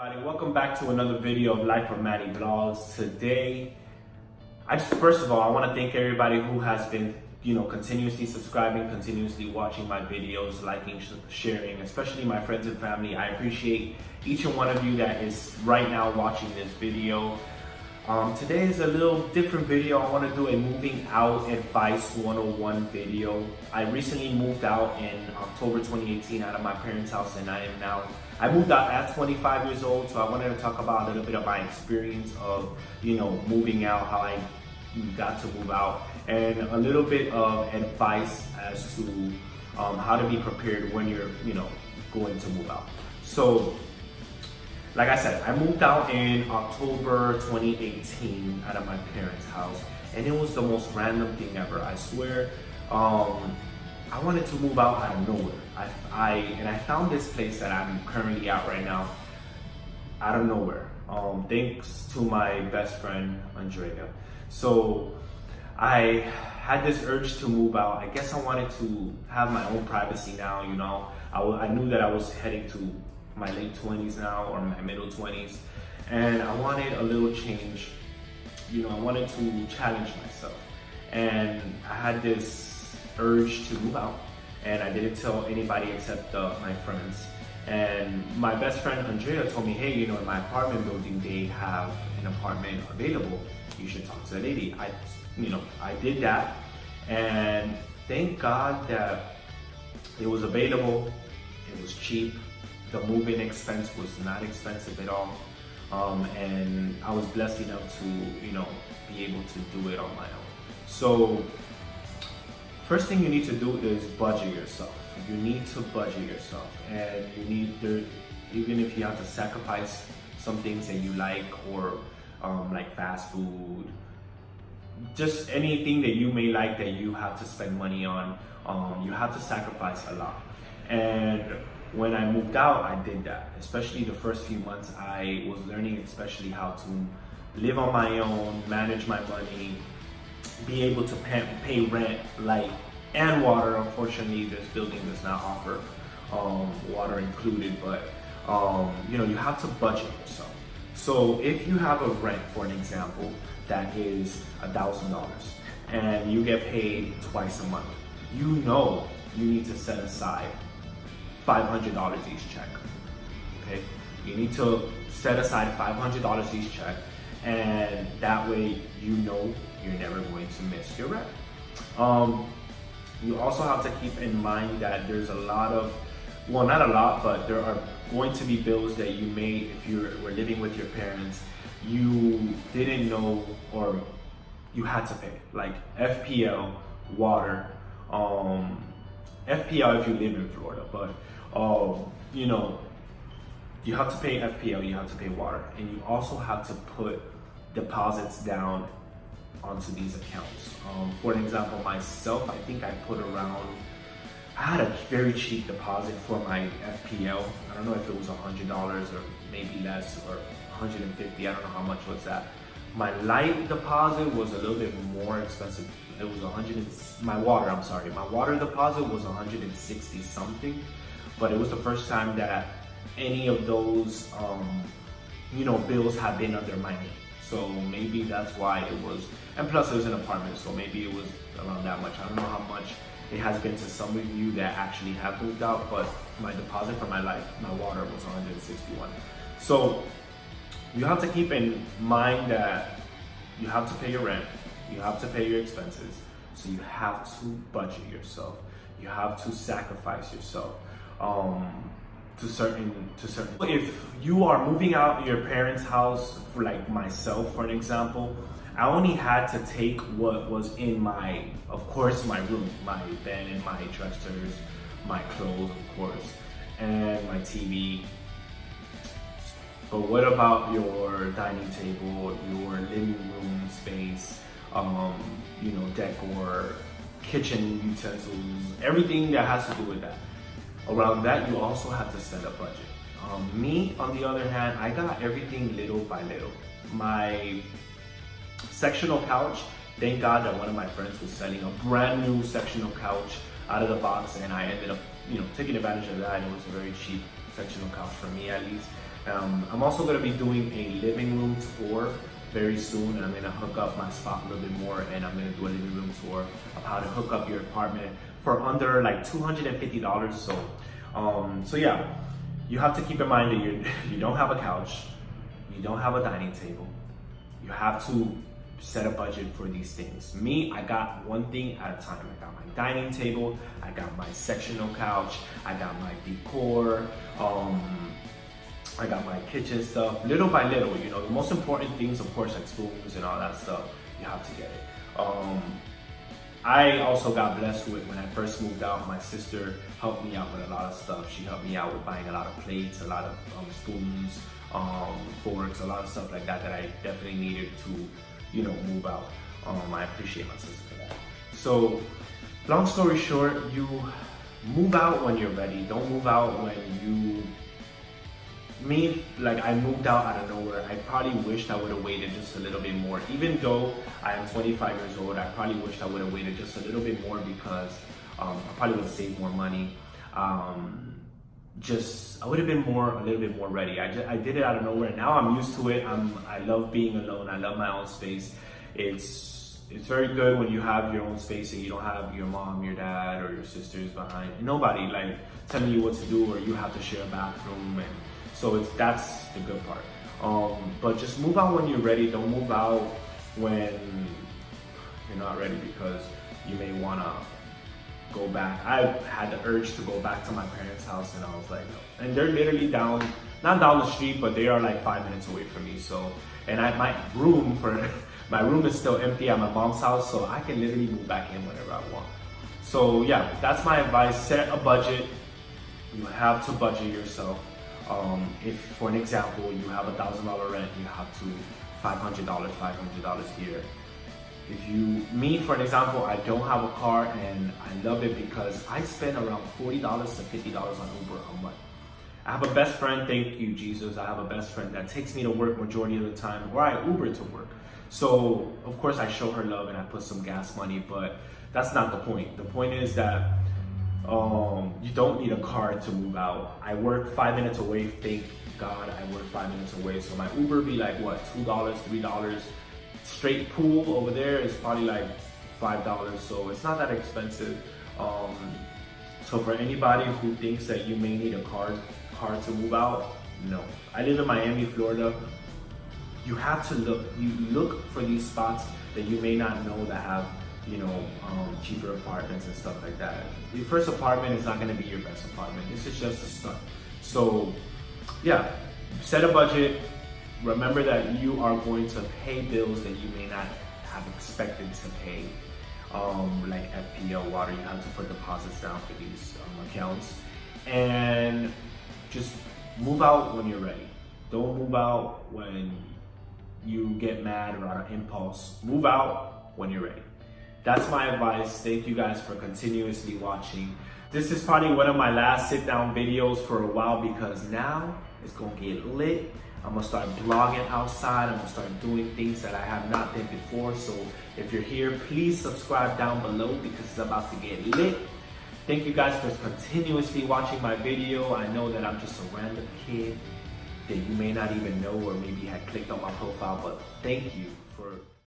Everybody, welcome back to another video of Life of Manny Vlogs. Today, first of all, I want to thank everybody who has been, continuously subscribing, continuously watching my videos, liking, sharing, especially my friends and family. I appreciate each and one of you that is right now watching this video. Today is a little different video. I want to do a moving out advice 101 video. I recently moved out in October 2018 out of my parents' house, and I moved out at 25 years old, so I wanted to talk about a little bit of my experience of, moving out, how I got to move out, and a little bit of advice as to how to be prepared when you're, going to move out. So, like I said, I moved out in October 2018 out of my parents' house, and it was the most random thing ever. I swear, I wanted to move out of nowhere. I found this place that I'm currently at right now out of nowhere. Thanks to my best friend, Andrea. So I had this urge to move out. I guess I wanted to have my own privacy now, I knew that I was heading to my late 20s now, or my middle 20s, and I wanted a little change. I wanted to challenge myself, and I had this urge to move out, and I didn't tell anybody except my friends. And my best friend Andrea told me, hey, in my apartment building they have an apartment available, you should talk to the lady. I did that, and thank God that it was available. It was cheap. The move-in expense was not expensive at all, and I was blessed enough to, be able to do it on my own. So, first thing you need to do is budget yourself. You need to budget yourself, and even if you have to sacrifice some things that you like, or like fast food, just anything that you may like that you have to spend money on, you have to sacrifice a lot. And when I moved out, I did that. Especially the first few months, I was learning especially how to live on my own, manage my money, be able to pay rent, light, and water. Unfortunately, this building does not offer water included, but you have to budget yourself. So if you have a rent, for an example, that is $1,000, and you get paid twice a month, you need to set aside $500 each check. Okay, you need to set aside $500 each check, and that way you're never going to miss your rent. You also have to keep in mind that there's a lot of, well, not a lot, but there are going to be bills that you may, if you were living with your parents, you didn't know or you had to pay, like FPL, water, FPL if you live in Florida, but you have to pay FPL, you have to pay water, and you also have to put deposits down onto these accounts. For an example, myself, I think I had a very cheap deposit for my FPL. I don't know if it was $100 or maybe less, or $150. I don't know how much was that. My light deposit was a little bit more expensive. It was my water deposit was 160 something, but it was the first time that any of those bills had been under my name. So maybe that's why it was, and plus it was an apartment, so maybe it was around that much. I don't know how much it has been to some of you that actually have moved out, but my deposit for my water was 161. So you have to keep in mind that you have to pay your rent, you have to pay your expenses, so you have to budget yourself. You have to sacrifice yourself to certain. If you are moving out your parents' house, for like myself, for an example, I only had to take what was in my room, my bed and my dressers, my clothes, of course, and my TV. But what about your dining table, your living room space, decor, kitchen utensils, everything that has to do with that? Around that, you also have to set a budget. Me, on the other hand, I got everything little by little. My sectional couch, thank God that one of my friends was selling a brand new sectional couch out of the box, and I ended up taking advantage of that. It was a very cheap sectional couch for me, at least. I'm also going to be doing a living room tour very soon, and I'm going to hook up my spot a little bit more, and I'm going to do a living room tour of how to hook up your apartment for under like $250. So yeah, you have to keep in mind that you don't have a couch, you don't have a dining table. You have to set a budget for these things. Me, I got one thing at a time. I got my dining table, I got my sectional couch, I got my decor, I got my kitchen stuff, little by little. You know, the most important things, of course, like spoons and all that stuff, you have to get it. I also got blessed with, when I first moved out, my sister helped me out with a lot of stuff. She helped me out with buying a lot of plates, a lot of spoons, forks, a lot of stuff like that I definitely needed to, you know, move out. I appreciate my sister for that. So, long story short, you move out when you're ready. Don't move out when you... Me, like, I moved out out of nowhere. I probably wished I would have waited just a little bit more. Even though I am 25 years old, I probably wished I would have waited just a little bit more, because I probably would have saved more money. I would have been a little bit more ready. I did it out of nowhere. Now I'm used to it. I love being alone. I love my own space. It's very good when you have your own space and you don't have your mom, your dad, or your sisters behind. And nobody like telling you what to do, or you have to share a bathroom. And so that's the good part. But just move out when you're ready. Don't move out when you're not ready, because you may wanna go back. I had the urge to go back to my parents' house, and I was like, no. And they're literally not down the street, but they are like 5 minutes away from me. So, and my room is still empty at my mom's house, so I can literally move back in whenever I want. So yeah, that's my advice. Set a budget. You have to budget yourself. If, for an example, you have $1,000 rent, you have to $500 here. Me, for an example, I don't have a car, and I love it because I spend around $40 to $50 on Uber a month. I have a best friend, thank you, Jesus. I have a best friend that takes me to work majority of the time, or I Uber to work. So, of course, I show her love and I put some gas money, but that's not the point. The point is that you don't need a car to move out. I work 5 minutes away, thank God I work 5 minutes away. So my Uber be like, what, $2, $3? Straight pool over there is probably like $5, so it's not that expensive. So for anybody who thinks that you may need a car to move out, no. I live in Miami, Florida. You have to look for these spots that you may not know that have, you know, cheaper apartments and stuff like that. Your first apartment is not going to be your best apartment. This is just a start. So yeah, set a budget. Remember that you are going to pay bills that you may not have expected to pay, like FPL, water. You have to put deposits down for these accounts, and just move out when you're ready. Don't move out when you get mad or out of impulse. Move out when you're ready. That's my advice. Thank you guys for continuously watching. This is probably one of my last sit down videos for a while, because now it's gonna get lit. I'm gonna start blogging outside. I'm gonna start doing things that I have not done before. So if you're here, please subscribe down below, because it's about to get lit. Thank you guys for continuously watching my video. I know that I'm just a random kid that you may not even know, or maybe had clicked on my profile, but thank you for